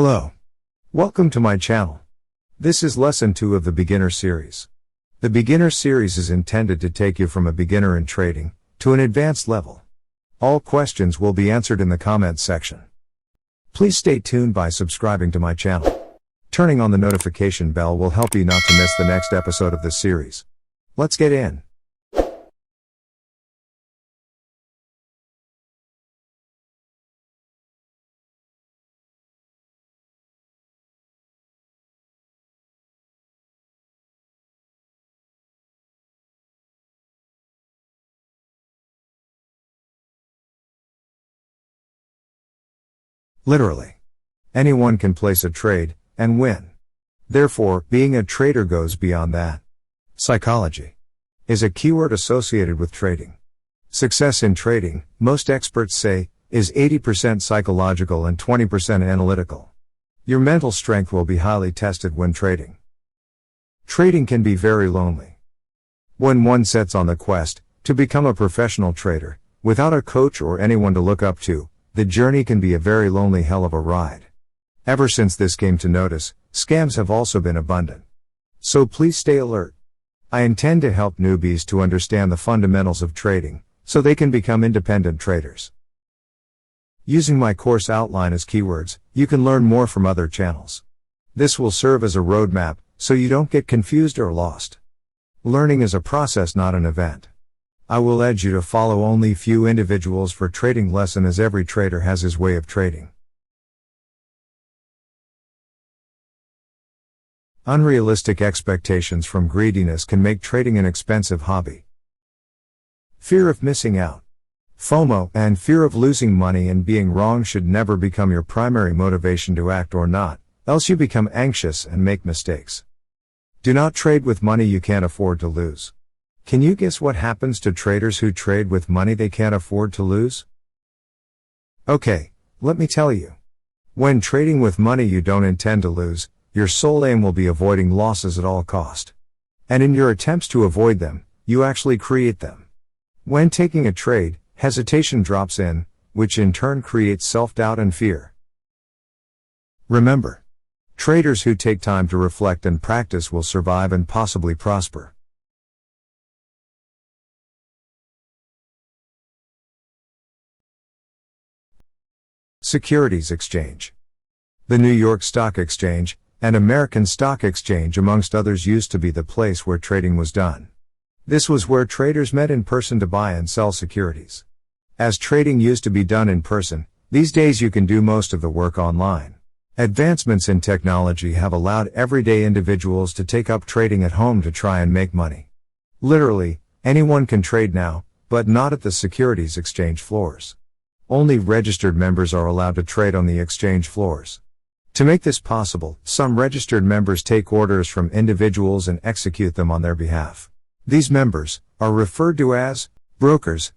Hello. Welcome to my channel. This is lesson 2 of the beginner series. The beginner series is intended to take you from a beginner in trading to an advanced level. All questions will be answered in the comments section. Please stay tuned by subscribing to my channel. Turning on the notification bell will help you not to miss the next episode of this series. Let's get in. Literally. Anyone can place a trade and win. Therefore, being a trader goes beyond that. Psychology is a keyword associated with trading. Success in trading, most experts say, is 80% psychological and 20% analytical. Your mental strength will be highly tested when trading. Trading can be very lonely. When one sets on the quest to become a professional trader, without a coach or anyone to look up to, the journey can be a very lonely hell of a ride. Ever since this came to notice, scams have also been abundant. So please stay alert. I intend to help newbies to understand the fundamentals of trading, so they can become independent traders. Using my course outline as keywords, you can learn more from other channels. This will serve as a roadmap, so you don't get confused or lost. Learning is a process, not an event. I will urge you to follow only few individuals for trading lesson, as every trader has his way of trading. Unrealistic expectations from greediness can make trading an expensive hobby. Fear of missing out, FOMO, and fear of losing money and being wrong should never become your primary motivation to act or not, else you become anxious and make mistakes. Do not trade with money you can't afford to lose. Can you guess what happens to traders who trade with money they can't afford to lose? Okay, let me tell you. When trading with money you don't intend to lose, your sole aim will be avoiding losses at all cost. And in your attempts to avoid them, you actually create them. When taking a trade, hesitation drops in, which in turn creates self-doubt and fear. Remember, traders who take time to reflect and practice will survive and possibly prosper. Securities Exchange. The New York Stock Exchange and American Stock Exchange, amongst others, used to be the place where trading was done. This was where traders met in person to buy and sell securities. As trading used to be done in person, these days you can do most of the work online. Advancements in technology have allowed everyday individuals to take up trading at home to try and make money. Literally, anyone can trade now, but not at the Securities Exchange floors. Only registered members are allowed to trade on the exchange floors. To make this possible, some registered members take orders from individuals and execute them on their behalf. These members are referred to as brokers.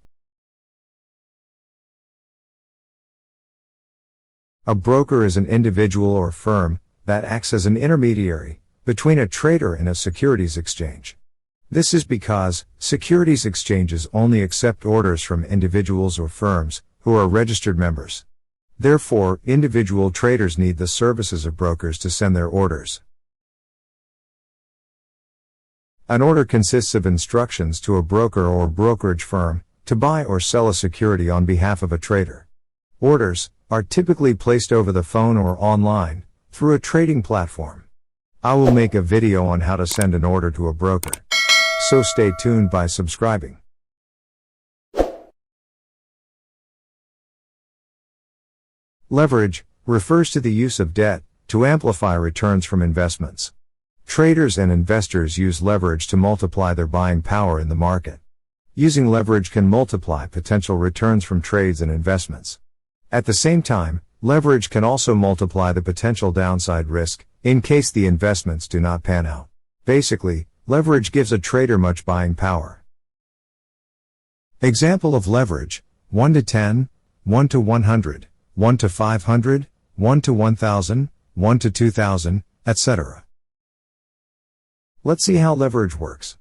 A broker is an individual or firm that acts as an intermediary between a trader and a securities exchange. This is because securities exchanges only accept orders from individuals or firms who are registered members. Therefore, individual traders need the services of brokers to send their orders. An order consists of instructions to a broker or brokerage firm to buy or sell a security on behalf of a trader. Orders are typically placed over the phone or online through a trading platform. I will make a video on how to send an order to a broker. So stay tuned by subscribing. Leverage refers to the use of debt to amplify returns from investments. Traders and investors use leverage to multiply their buying power in the market. Using leverage can multiply potential returns from trades and investments. At the same time, leverage can also multiply the potential downside risk in case the investments do not pan out. Basically, leverage gives a trader much buying power. Example of leverage: 1 to 10, 1 to 100. 1 to 500, 1 to 1000, 1 to 2000, etc. Let's see how leverage works.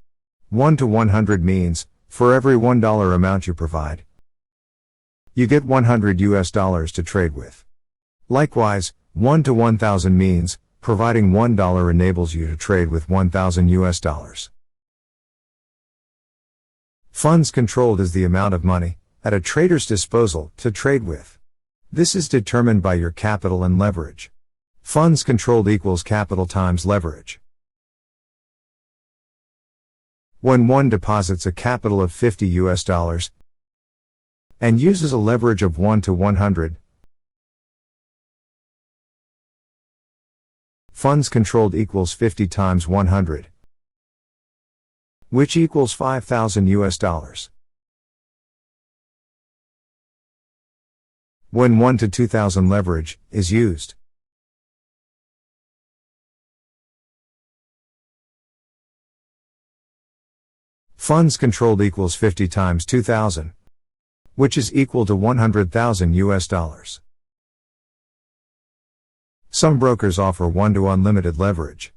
1 to 100 means, for every $1 amount you provide, you get $100 to trade with. Likewise, 1 to 1000 means, providing $1 enables you to trade with 1000 US dollars. Funds controlled is the amount of money, at a trader's disposal, to trade with. This is determined by your capital and leverage. Funds controlled equals capital times leverage. When one deposits a capital of 50 US dollars and uses a leverage of 1 to 100, funds controlled equals 50 times 100, which equals 5,000 US dollars. When 1 to 2000 leverage is used, funds controlled equals 50 times 2000, which is equal to 100,000 US dollars. Some brokers offer 1 to unlimited leverage.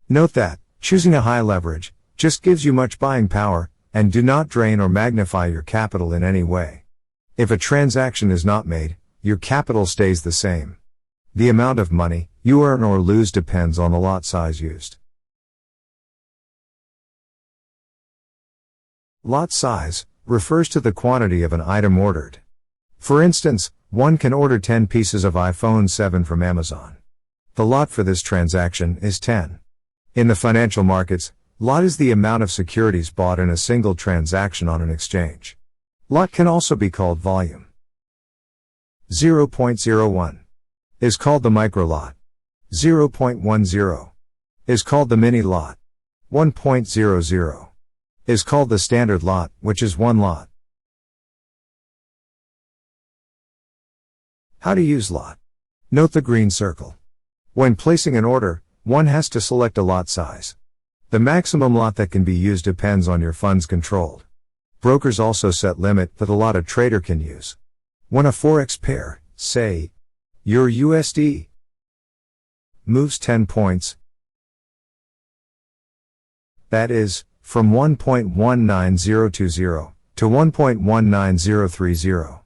Note that, choosing a high leverage, just gives you much buying power, and do not drain or magnify your capital in any way. If a transaction is not made, your capital stays the same. The amount of money you earn or lose depends on the lot size used. Lot size refers to the quantity of an item ordered. For instance, one can order 10 pieces of iPhone 7 from Amazon. The lot for this transaction is 10. In the financial markets, lot is the amount of securities bought in a single transaction on an exchange. Lot can also be called volume. 0.01 is called the micro lot. 0.10 is called the mini lot. 1.00 is called the standard lot, which is one lot. How to use lot. Note the green circle. When placing an order, one has to select a lot size. The maximum lot that can be used depends on your funds controlled. Brokers also set limit that a lot a trader can use. When a Forex pair, say, your USD, moves 10 points, that is, from 1.19020 to 1.19030.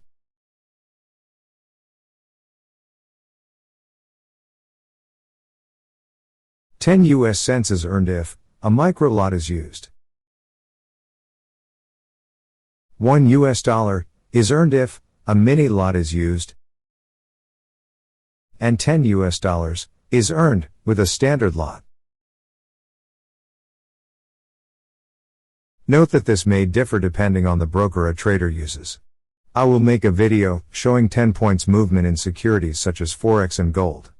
$0.10 is earned if a micro lot is used. $1 is earned if a mini lot is used. And $10 is earned with a standard lot. Note that this may differ depending on the broker a trader uses. I will make a video showing 10 points movement in securities such as Forex and gold.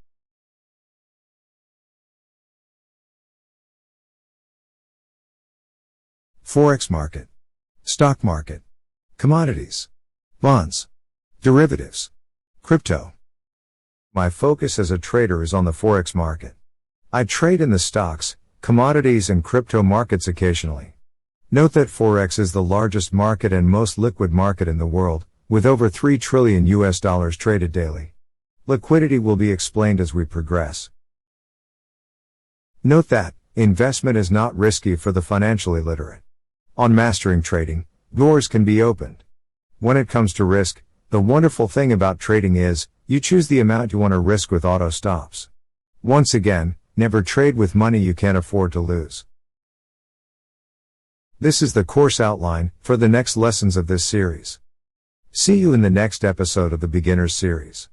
Forex market, stock market, commodities, bonds, derivatives, crypto. My focus as a trader is on the Forex market. I trade in the stocks, commodities and crypto markets occasionally. Note that Forex is the largest market and most liquid market in the world, with over $3 trillion US traded daily. Liquidity will be explained as we progress. Note that investment is not risky for the financially literate. On mastering trading, doors can be opened. When it comes to risk, the wonderful thing about trading is, you choose the amount you want to risk with auto stops. Once again, never trade with money you can't afford to lose. This is the course outline for the next lessons of this series. See you in the next episode of the Beginners series.